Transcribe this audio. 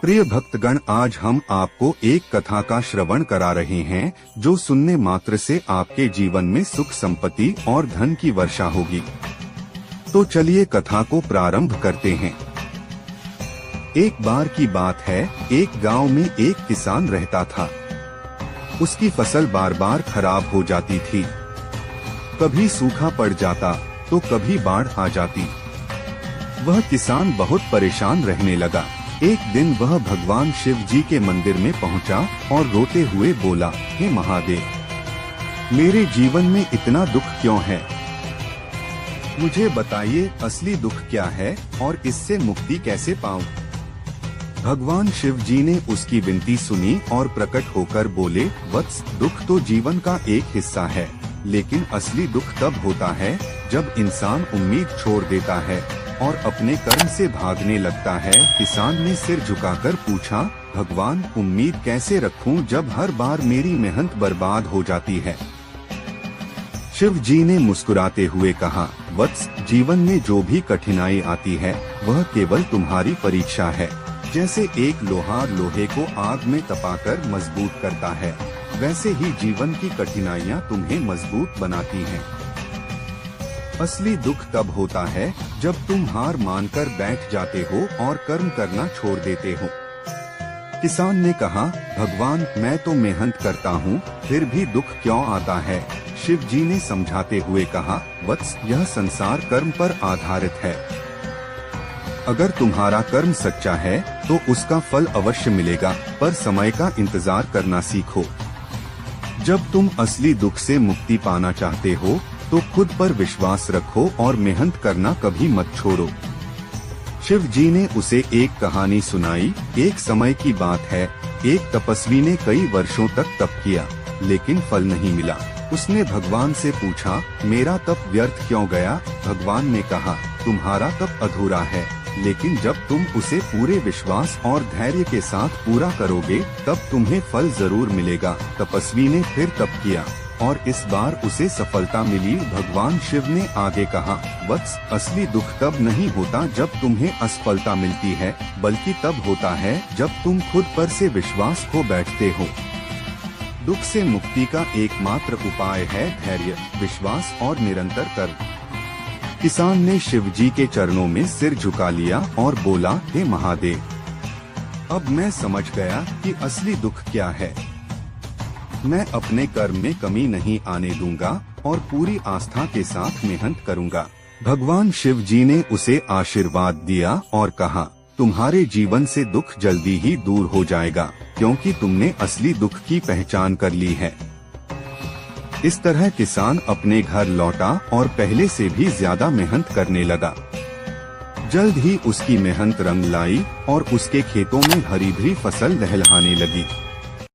प्रिय भक्तगण, आज हम आपको एक कथा का श्रवण करा रहे हैं जो सुनने मात्र से आपके जीवन में सुख संपत्ति और धन की वर्षा होगी। तो चलिए कथा को प्रारंभ करते हैं। एक बार की बात है, एक गांव में एक किसान रहता था। उसकी फसल बार बार खराब हो जाती थी। कभी सूखा पड़ जाता तो कभी बाढ़ आ जाती। वह किसान बहुत परेशान रहने लगा। एक दिन वह भगवान शिव जी के मंदिर में पहुंचा और रोते हुए बोला, हे महादेव, मेरे जीवन में इतना दुख क्यों है? मुझे बताइए असली दुख क्या है और इससे मुक्ति कैसे पाऊं? भगवान शिव जी ने उसकी विनती सुनी और प्रकट होकर बोले, वत्स, दुख तो जीवन का एक हिस्सा है, लेकिन असली दुख तब होता है जब इंसान उम्मीद छोड़ देता है और अपने कर्म से भागने लगता है। किसान ने सिर झुकाकर पूछा, भगवान, उम्मीद कैसे रखूं जब हर बार मेरी मेहनत बर्बाद हो जाती है? शिव जी ने मुस्कुराते हुए कहा, वत्स, जीवन में जो भी कठिनाई आती है वह केवल तुम्हारी परीक्षा है। जैसे एक लोहार लोहे को आग में तपाकर मजबूत करता है, वैसे ही जीवन की कठिनाइयाँ तुम्हें मजबूत बनाती हैं। असली दुख तब होता है जब तुम हार मानकर बैठ जाते हो और कर्म करना छोड़ देते हो। किसान ने कहा, भगवान, मैं तो मेहनत करता हूँ, फिर भी दुख क्यों आता है? शिव जी ने समझाते हुए कहा, वत्स, यह संसार कर्म पर आधारित है। अगर तुम्हारा कर्म सच्चा है तो उसका फल अवश्य मिलेगा, पर समय का इंतजार करना सीखो। जब तुम असली दुख से मुक्ति पाना चाहते हो तो खुद पर विश्वास रखो और मेहनत करना कभी मत छोड़ो। शिव जी ने उसे एक कहानी सुनाई। एक समय की बात है, एक तपस्वी ने कई वर्षों तक तप किया, लेकिन फल नहीं मिला। उसने भगवान से पूछा, मेरा तप व्यर्थ क्यों गया? भगवान ने कहा, तुम्हारा तप अधूरा है, लेकिन जब तुम उसे पूरे विश्वास और धैर्य के साथ पूरा करोगे तब तुम्हें फल जरूर मिलेगा। तपस्वी ने फिर तप किया और इस बार उसे सफलता मिली। भगवान शिव ने आगे कहा, वत्स, असली दुख तब नहीं होता जब तुम्हें असफलता मिलती है, बल्कि तब होता है जब तुम खुद पर से विश्वास खो बैठते हो। दुख से मुक्ति का एकमात्र उपाय है धैर्य, विश्वास और निरंतर कर्म। किसान ने शिव जी के चरणों में सिर झुका लिया और बोला, हे महादेव, अब मैं समझ गया कि असली दुख क्या है। मैं अपने कर्म में कमी नहीं आने दूंगा और पूरी आस्था के साथ मेहनत करूंगा। भगवान शिव जी ने उसे आशीर्वाद दिया और कहा, तुम्हारे जीवन से दुख जल्दी ही दूर हो जाएगा, क्योंकि तुमने असली दुख की पहचान कर ली है। इस तरह किसान अपने घर लौटा और पहले से भी ज्यादा मेहनत करने लगा। जल्द ही उसकी मेहनत रंग लाई और उसके खेतों में हरी भरी फसल लहलहाने लगी।